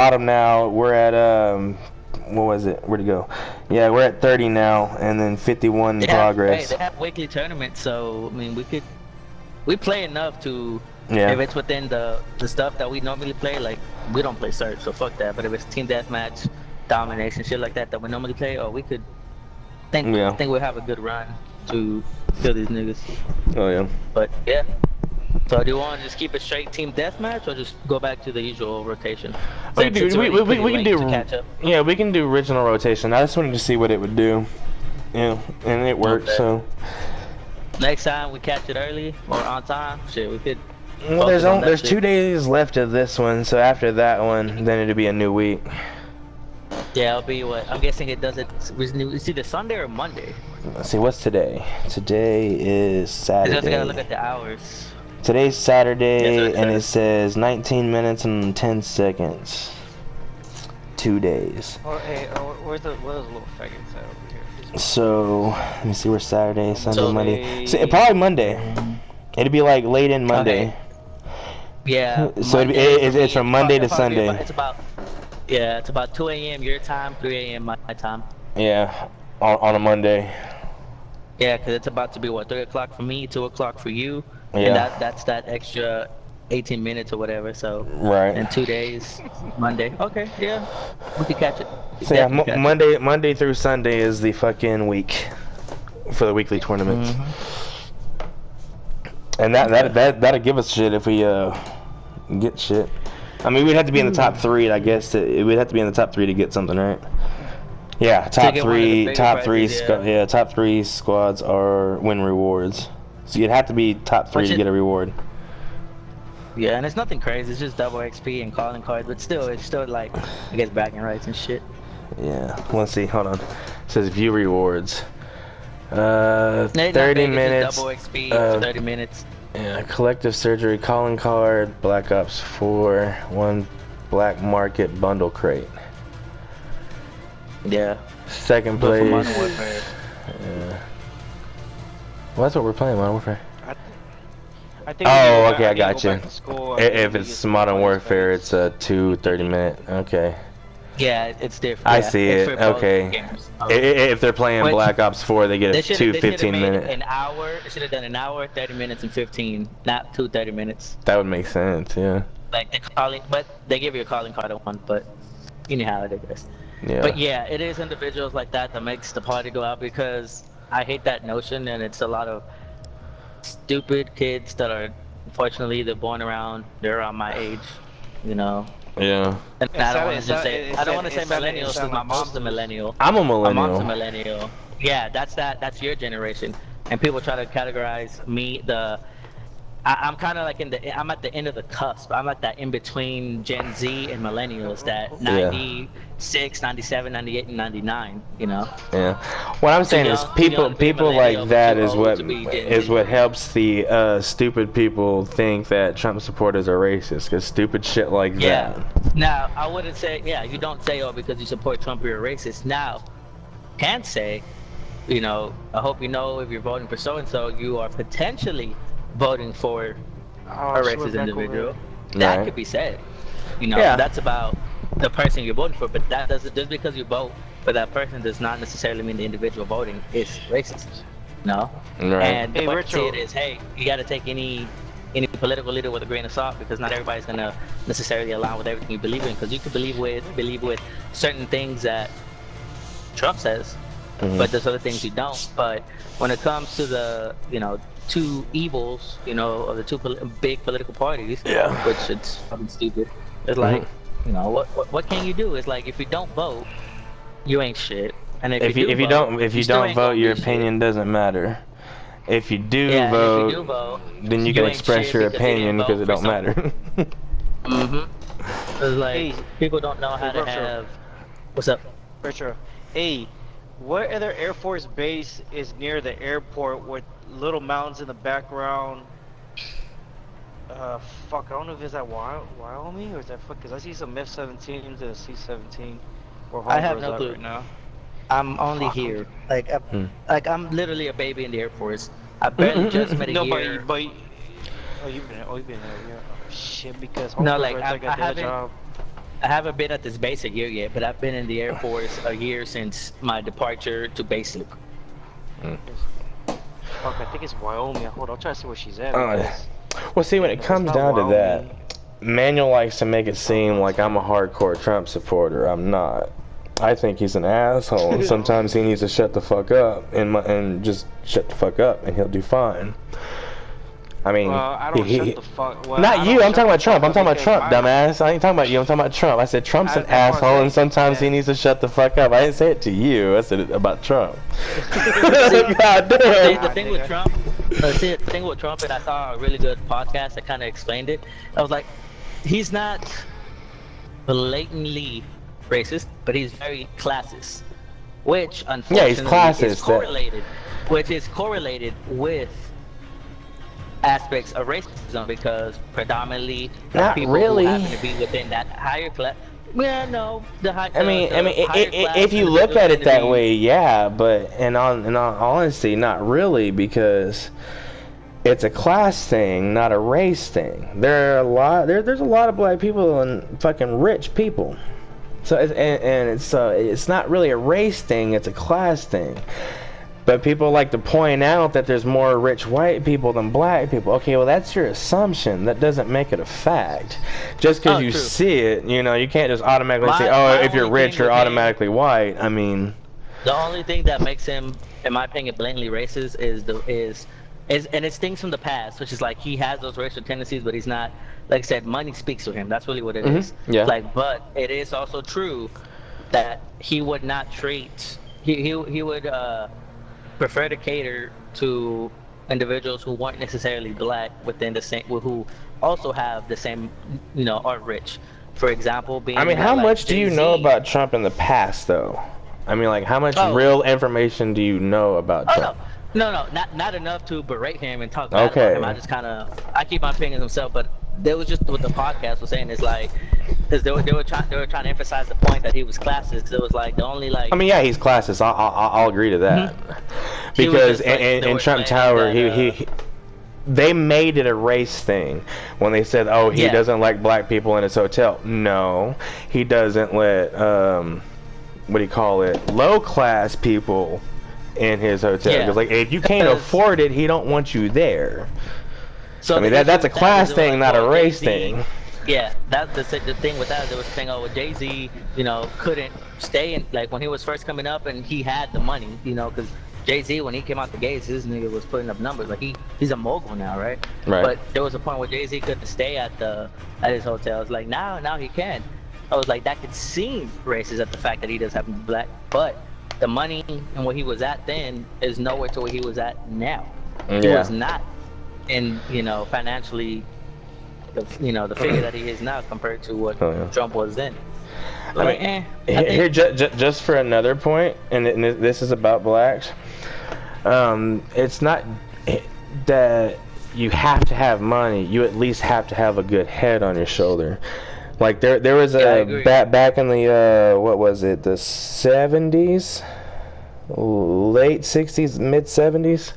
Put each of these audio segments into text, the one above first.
bottom now. We're at what was it? Where'd it go? Yeah, we're at 30 now, and then 51 in progress. They have weekly tournaments, so I mean we play enough to Yeah. if it's within the stuff that we normally play. Like we don't play search, so fuck that. But if it's team deathmatch, domination, shit like that we normally play, or we could think we'll have a good run to kill these niggas. Oh yeah. But yeah. So do you want to just keep it straight team deathmatch, or just go back to the usual rotation? We can do catch up. Yeah, we can do original rotation. I just wanted to see what it would do. Yeah, and it worked. Okay. So next time we catch it early or on time, shit, we could. well, there's 2 days left of this one, so after that one, then it'll be a new week. Yeah, it'll be what I'm guessing it does it. It's either Sunday or Monday. Let's see, what's today? Today is Saturday. I just gotta look at the hours. Today's Saturday, and it says 19 minutes and 10 seconds. 2 days. Where's those little faggots at over here? So, let me see, we're Saturday, Sunday, Monday. So, probably Monday. It'd be like late in Monday. Okay. Yeah. So it's from Monday to Sunday. It's about 2 a.m. your time, 3 a.m. my time. Yeah, on a Monday. Yeah, because it's about to be what, 3 o'clock for me, 2 o'clock for you. Yeah. And that's that extra 18 minutes or whatever. So right. In 2 days, Monday. Okay, yeah, we can catch it. So yeah, Monday through Sunday is the fucking week for the weekly tournaments. And that'll give us shit if we get shit. I mean, we'd have to be in the top 3, I guess. We'd have to be in the top 3 to get something, right? Yeah, top three squads are win rewards. So you'd have to be top 3 to get a reward. Yeah, and it's nothing crazy. It's just double XP and calling cards, but still, it's still like, I guess, bragging rights and shit. Yeah, let's see. Hold on. It says view rewards. 30 minutes. Double XP for 30 minutes. Yeah, collective surgery calling card, Black Ops 4, 1 black market bundle crate. Yeah. Second place. Modern Warfare. Yeah. Well, that's what we're playing, Modern Warfare. I think okay, I got you. If it's Modern Warfare, it's a 2 30-minute. Okay. Yeah, it's different. I see it. Okay. If they're playing Black Ops 4, they get a 2 15-minute. An hour. They should have done an hour, 30 minutes, and 15, not 2 30 minutes. That would make sense. Yeah. Like they calling, but they give you a calling card at one. But you know how it is. Yeah. But yeah, it is individuals like that makes the party go out, because I hate that notion, and it's a lot of stupid kids that are, unfortunately, they're around my age, you know. Yeah. And I don't want to just say, I don't want to say millennials because my mom's a millennial. I'm a millennial. My mom's a millennial. Yeah, that's your generation, and people try to categorize me I'm kind of like I'm at the end of the cusp. I'm at that in between Gen Z and millennials, that 96, 97, 98, and 99, you know? Yeah. What I'm saying is people like that is what helps the stupid people think that Trump supporters are racist, because stupid shit like that. Now, I wouldn't say, you don't say, oh, because you support Trump, you're a racist. Now, can say, you know, I hope you know if you're voting for so-and-so, you are potentially voting for a racist individual. That could be said. You know, that's about the person you're voting for, but that doesn't, just because you vote for that person does not necessarily mean the individual voting is racist. No? Right. And the way to see it is, hey, you got to take any political leader with a grain of salt, because not everybody's going to necessarily align with everything you believe in, because you could believe with certain things that Trump says, but there's other things you don't. But when it comes to the, you know, two evils, you know, of the two big political parties, which it's fucking stupid. It's like, you know, what can you do? It's like, if you don't vote, you ain't shit. And if you don't vote, your opinion doesn't matter. If you do vote, then you can express your opinion because it don't matter. It's like, people don't know how to have. What's up? Retro. Hey, what other Air Force base is near the airport with little mountains in the background? Fuck, I don't know if it's at Wyoming or is that because I see some F-17s and a C-17. I have no clue. Right now. I'm only here. Like, I'm literally a baby in the Air Force. I barely just met a year. But you've been there. Yeah. Oh, shit, because no, like I haven't. I haven't been at this base a year yet, but I've been in the Air Force a year since my departure to basic. Fuck, I think it's Wyoming. Hold on, I'll try to see where she's at. Well, see, when it comes down to that, Manuel likes to make it seem like I'm a hardcore Trump supporter. I'm not. I think he's an asshole, and sometimes he needs to shut the fuck up and just shut the fuck up, and he'll do fine. I mean, I don't shut the fuck. Well, not you. I'm talking about Trump. I'm talking about Trump, dumbass. I ain't talking about you. I'm talking about Trump. I said Trump's an asshole, and sometimes he needs to shut the fuck up. I didn't say it to you. I said it about Trump. God damn. The thing with Trump, the thing with Trump, and I saw a really good podcast that kind of explained it. I was like, he's not blatantly racist, but he's very classist, which unfortunately is correlated, with aspects of racism, because predominantly people who happen to be within that higher class. Yeah, no, the high. I mean, if you look at it that way, yeah, but in all honesty, not really, because it's a class thing, not a race thing. There's a lot of black people and fucking rich people. So it's not really a race thing, it's a class thing. But people like to point out that there's more rich white people than black people. Okay, well, that's your assumption. That doesn't make it a fact. Just because you see it, you know, you can't just automatically say, oh, if you're rich, you're automatically white. I mean, the only thing that makes him, in my opinion, blatantly racist is and it's things from the past, which is like he has those racial tendencies, but he's not. Like I said, money speaks to him. That's really what it is. Yeah. Like, but it is also true that he would not treat. He would prefer to cater to individuals who weren't necessarily black within the same, who also have the same, you know, are rich. For example, being. I mean, how much do you know about Trump in the past, though? I mean, like, how much real information do you know about Trump? No, not enough to berate him and talk bad about him. I just I keep my opinions myself, but there was just what the podcast was saying is like, because they were trying to emphasize the point that he was classist. It was like the only like. I mean, yeah, he's classist. I'll agree to that. Because in Trump Tower, they made it a race thing when they said, oh, he doesn't like black people in his hotel. No, he doesn't let what do you call it, low class people in his hotel. Because like, if you can't afford it, he don't want you there. So I mean, that's a class thing, not a race thing. Yeah, that's the thing with that. There was a thing, Jay-Z, you know, couldn't stay in, like, when he was first coming up and he had the money, you know, because Jay-Z, when he came out the gates, his nigga was putting up numbers. Like, he's a mogul now, right? But there was a point where Jay-Z couldn't stay at his hotel. It's like, now he can. I was like, that could seem racist at the fact that he does happen to be black, but the money and where he was at then is nowhere to where he was at now. He was not in, you know, financially, the figure that he is now compared to what Trump was then. So I mean, just for another point, and this is about blacks. It's not that you have to have money. You at least have to have a good head on your shoulder. Like there was a back in the what was it, the 70s, late 60s, mid 70s.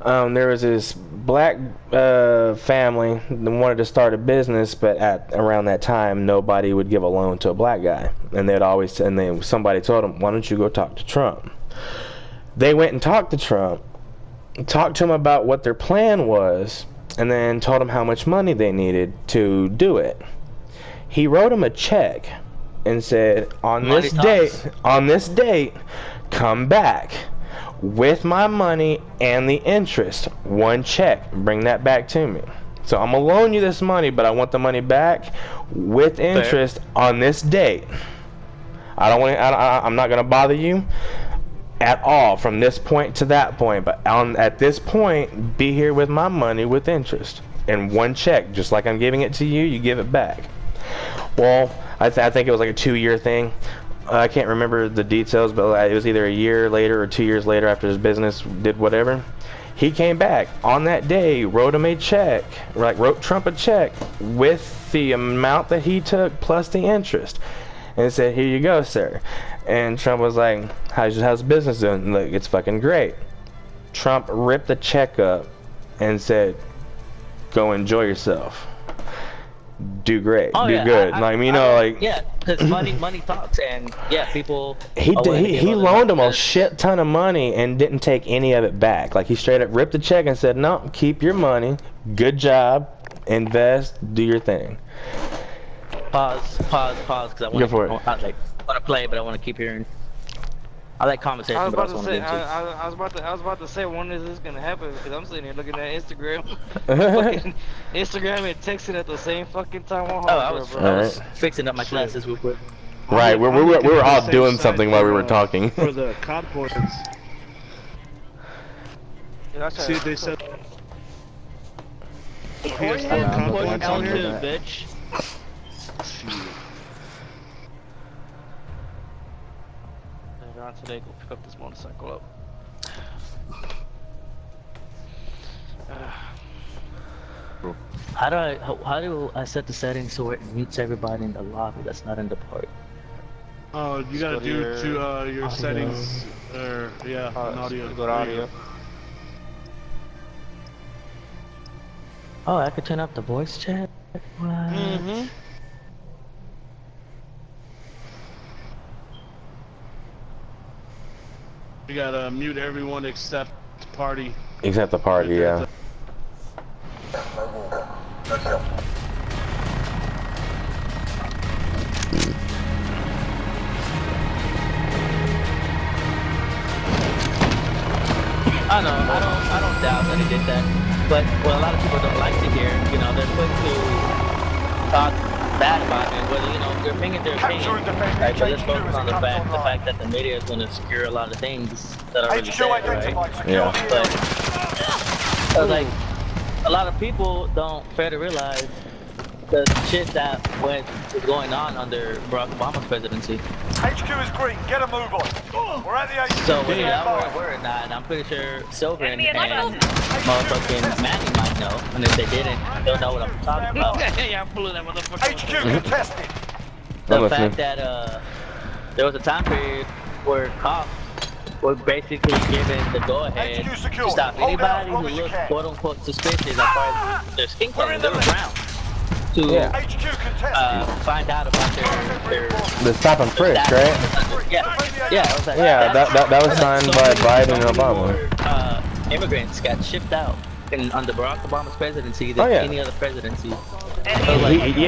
There was this black family that wanted to start a business, but around that time, nobody would give a loan to a black guy, and somebody told them, "Why don't you go talk to Trump?" They went and talked to Trump, talked to him about what their plan was, and then told him how much money they needed to do it. He wrote him a check and said, "On this date, come back with my money and the interest. One check. Bring that back to me. So I'm gonna loan you this money, but I want the money back with interest on this date. I'm not gonna bother you at all from this point to that point, but at this point, be here with my money with interest and one check, just like I'm giving it to you. You give it back." Well, I think it was like a 2-year thing. I can't remember the details, but it was either a year later or 2 years later after his business did whatever. He came back on that day, wrote him a check, wrote Trump a check with the amount that he took plus the interest, and said, "Here you go, sir." And Trump was like, "How's business doing?" Look, it's fucking great. Trump ripped the check up and said, "Go enjoy yourself." do great, Oh, do yeah, good. Like you know, like yeah, because money talks, and yeah, people. he are willing to he, give he other loaned him a because- shit ton of money and didn't take any of it back. Like he straight up ripped the check and said, "No, keep your money. Good job. Invest. Do your thing." Pause, because I Go want for it. I like want to play, but I want to keep hearing. I like conversation, I was but I about also to want say, to get into. I was about to say, when is this gonna happen? Because I'm sitting here looking at Instagram, fucking Instagram and texting at the same fucking time on Oh, I hard was, drive, bro. I was Alright. fixing up my classes real quick. Right, we were all Same doing side something while we were for, talking. for the COD points. Yeah, See, they said PS4 PS4 COD Push points on L2, here. bitch. Later on today, go pick up this motorcycle up. How do I set the settings so it mutes everybody in the lobby that's not in the party? Oh, you gotta go to do your to your audio. settings, yeah, an audio. Go to audio. Oh, I could turn up the voice chat. What? Mm-hmm. You gotta mute everyone except party. Except the party, yeah. I don't doubt that he did that. But what a lot of people don't like to hear, you know, they're quick to talk bad about it. Whether you know their opinion, right? But let's focus on the fact that the media is going to obscure a lot of things that are really sad, right? Yeah. But like a lot of people don't fail to realize the shit that was going on under Barack Obama's presidency. HQ is green, get a move on. We're at the HQ. So whether that were or not, I'm pretty sure Sylvan and motherfucking Manny might know. And if they didn't, they'll know what I'm talking about. Yeah, I blew that motherfucker. HQ contested. The I'm fact listening. that there was a time period where cops were basically given the go-ahead HQ secure. to stop Hold out anybody as long who as you looked can. quote-unquote suspicious as far as their skin color. They were brown. To Yeah. HQ contested. find out about their The stop and frisk, right? Yeah, it was like, Yeah, that was signed by Biden and many Obama. more, immigrants got shipped out under Barack Obama's presidency than Oh, yeah. any other presidency.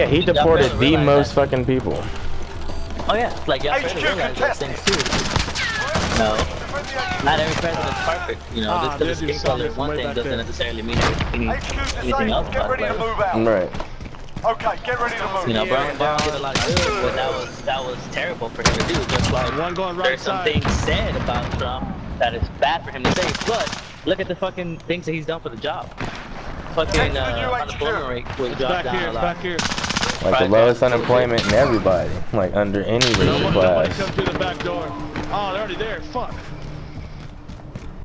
He deported the most fucking people. Oh yeah, like y'all fail to HQ realize those things too. No, not every president's perfect. You know, just because they'll do skin color is something one way thing back doesn't there. necessarily mean anything else HQ about disabled, get ready to it. move out. Right. Okay, get ready to move. You know, Barack Obama did a lot of good, but that was terrible for him to do. Just like One going right there's some side. things said about Trump that is bad for him to say, but look at the fucking things that he's done for the job. Fucking Next to the new unemployment HQ. rate was It's dropped back down here, a it's lot. back here. Like the lowest unemployment in everybody. Like under any racial Nobody class. come through the back door. Oh, they're already there. Fuck.